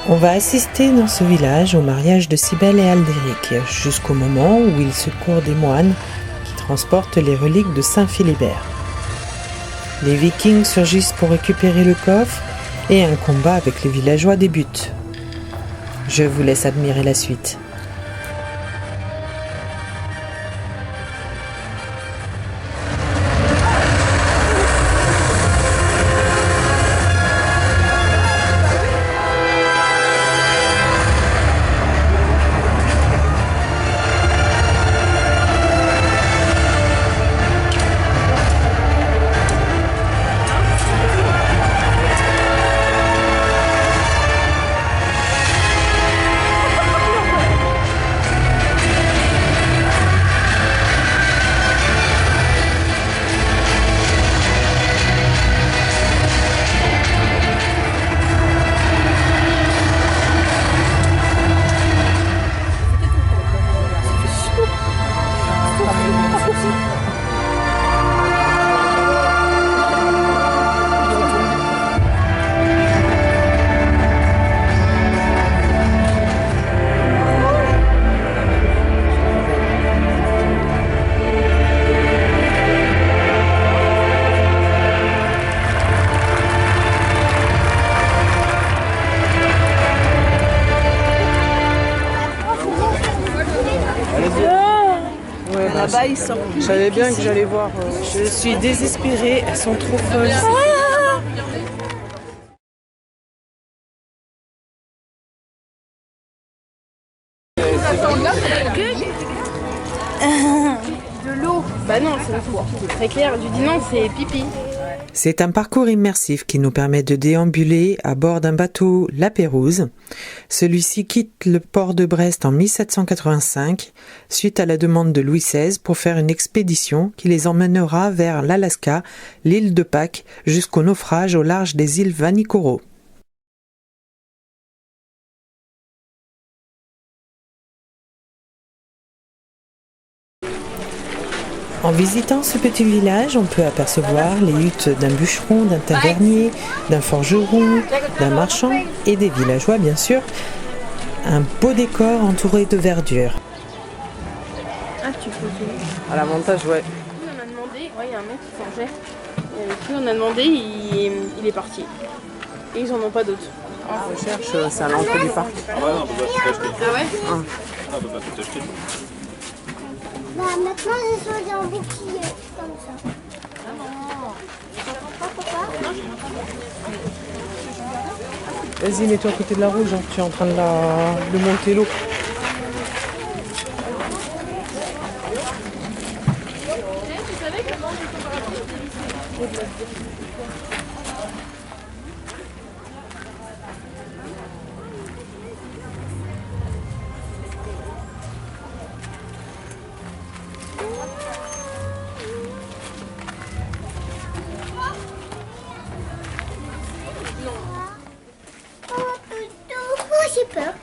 On va assister dans ce village au mariage de Cybèle et Aldéric, jusqu'au moment où ils secourent des moines qui transportent les reliques de Saint Philibert. Les Vikings surgissent pour récupérer le coffre et un combat avec les villageois débute. Je vous laisse admirer la suite. Là-bas, ils sortent. Je savais bien que j'allais voir. Je suis désespérée, elles sont trop folles. De l'eau. Bah non, c'est très clair. Je dis non, c'est pipi. C'est un parcours immersif qui nous permet de déambuler à bord d'un bateau La Pérouse. Celui-ci quitte le port de Brest en 1785 suite à la demande de Louis XVI pour faire une expédition qui les emmènera vers l'Alaska, l'île de Pâques, jusqu'au naufrage au large des îles Vanikoro. En visitant ce petit village, on peut apercevoir les huttes d'un bûcheron, d'un tavernier, d'un forgeron, d'un marchand et des villageois bien sûr. Un beau décor entouré de verdure. Ah, tu peux jouer. À l'avantage, ouais. On a demandé, il y a un mec qui forgeait. Et avec lui, on a demandé, il est parti. Et ils en ont pas d'autres. On recherche, c'est à l'entrée du parc. Ah ouais, non, on peut pas tout acheter. Ah ouais On peut pas tout acheter. Bah maintenant j'ai choisi un bouclier comme ça. Vas-y, mets-toi à côté de la rouge, hein. Tu es en train de monter l'eau. Oh, j'ai peur.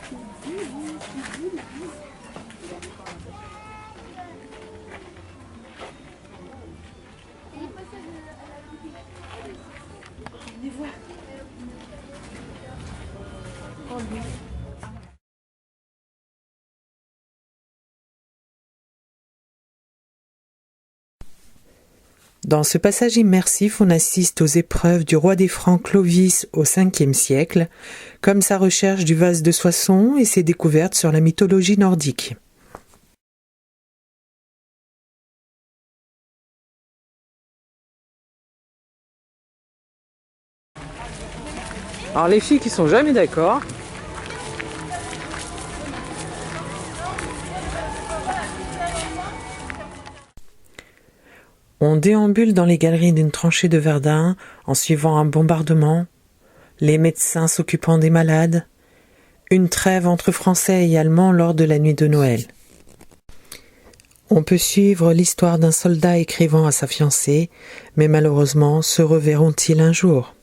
Dans ce passage immersif, on assiste aux épreuves du roi des Francs Clovis au Ve siècle, comme sa recherche du vase de Soissons et ses découvertes sur la mythologie nordique. Alors les filles qui sont jamais d'accord. On déambule dans les galeries d'une tranchée de Verdun en suivant un bombardement, les médecins s'occupant des malades, une trêve entre Français et Allemands lors de la nuit de Noël. On peut suivre l'histoire d'un soldat écrivant à sa fiancée, mais malheureusement se reverront-ils un jour ?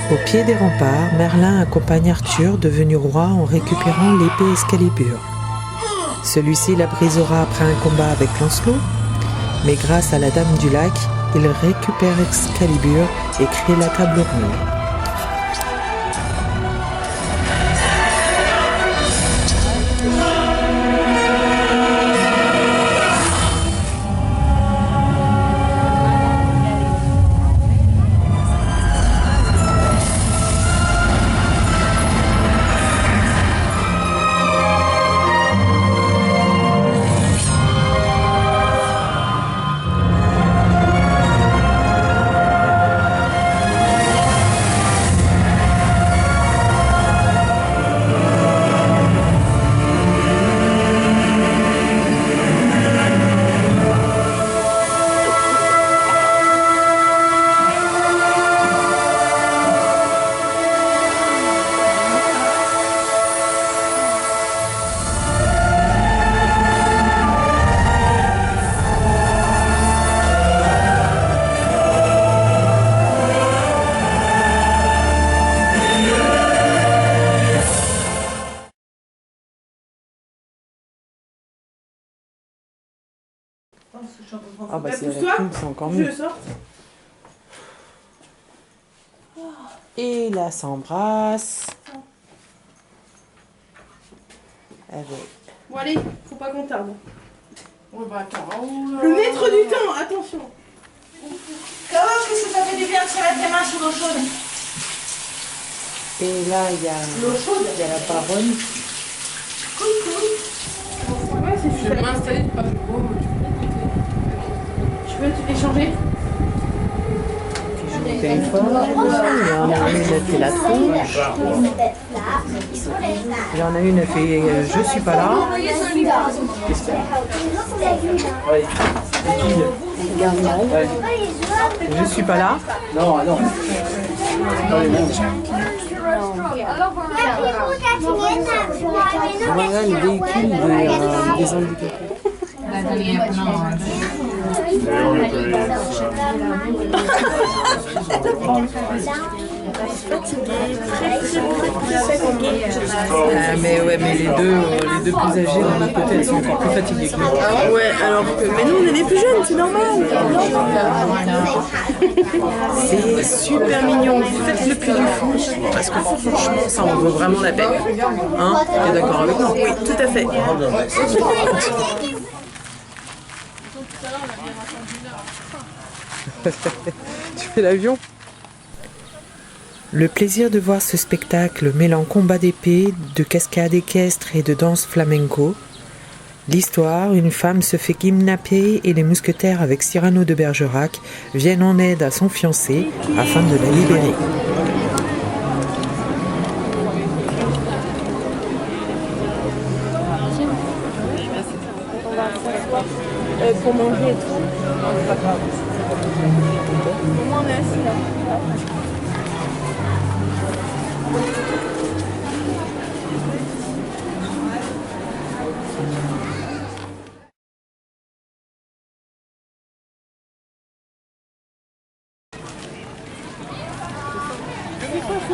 Au pied des remparts, Merlin accompagne Arthur, devenu roi, en récupérant l'épée Excalibur. Celui-ci la brisera après un combat avec Lancelot, mais grâce à la Dame du Lac, il récupère Excalibur et crée la table ronde. Ah bah c'est c'est encore mieux. Et là s'embrasse. Bon allez, faut pas qu'on tarde. Ouais, bah attends. Le maître du temps, attention. Comment est-ce que ça fait du bien de se mettre les mains sous l'eau chaude? Et là il y a la baronne. Ouais, c'est Je vais m'installer pas plus beau. Je peux échanger. Puis je téléphone. Il y en a une qui fait la tronche. Il y en a une qui fait je suis pas là. Je suis pas là. Non, non. Voilà les véhicules des handicapés. Mais ouais, mais les deux plus âgés de notre côté, elles sont encore plus fatiguées que nous. Ouais, alors que. Mais nous on est les plus jeunes, c'est normal. C'est super mignon, faites le plus du fou. Parce que franchement, ça en vaut vraiment la peine. Hein? Tu es d'accord avec moi? Oui, tout à fait. Tu fais l'avion? Le plaisir de voir ce spectacle mêlant combat d'épée, de cascade équestre et de danse flamenco. L'histoire, une femme se fait kidnapper et les mousquetaires avec Cyrano de Bergerac viennent en aide à son fiancé afin de la libérer. Pour manger et tout. Au moins on est assis là.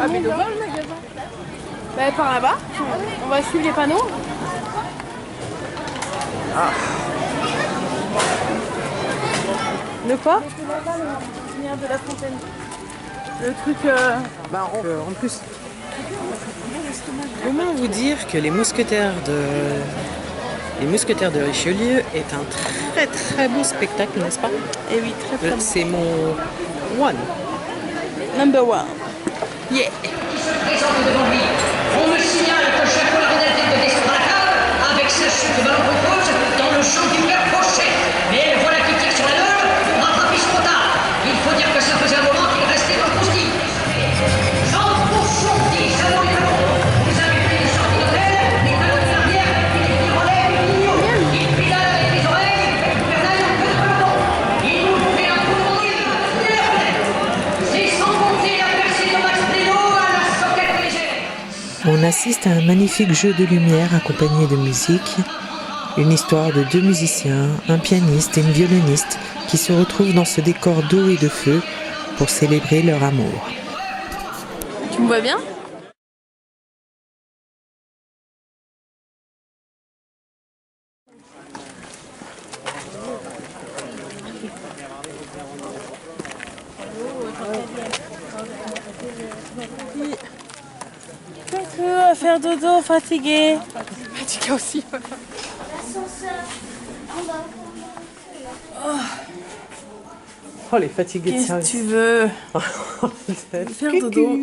Ah mais devant le magasin. Bah par là-bas, on va suivre les panneaux. De quoi? De la fontaine. Le truc. En plus, comment vous dire que les mousquetaires de Richelieu est un très très beau spectacle, n'est-ce pas? Eh oui, très très bon. C'est mon one. Number one. Yeah. Présente devant lui. On me signale que Jaco la Renaldine de descendre à la cave avec sa chute de ballon propose dans le champ du père Fauchet. Mais voilà qui tire sur la neule, rattrape Sponta. Il faut dire que ça faisait un moment qu'il restait dans le croustille. Jean Cochon dit salon les ballons. Vous avez vu les sorties d'hôtel, les ballons de l'arrière, et les pieds relais, et les lignons. Il pile avec les oreilles, il fait le gouvernail en queue de peloton. Il nous fait un coup de rondine, il est fenêtre. C'est sans compter la percée de Max Pléno à la soquette légère. On assiste à un magnifique jeu de lumière accompagné de musique, une histoire de deux musiciens, un pianiste et une violoniste qui se retrouvent dans ce décor d'eau et de feu pour célébrer leur amour. Tu me vois bien? Coucou, à faire dodo, fatigué. Fatiguée aussi. Oh, les fatigués de Qu'est-ce que service. tu veux? Faire dodo.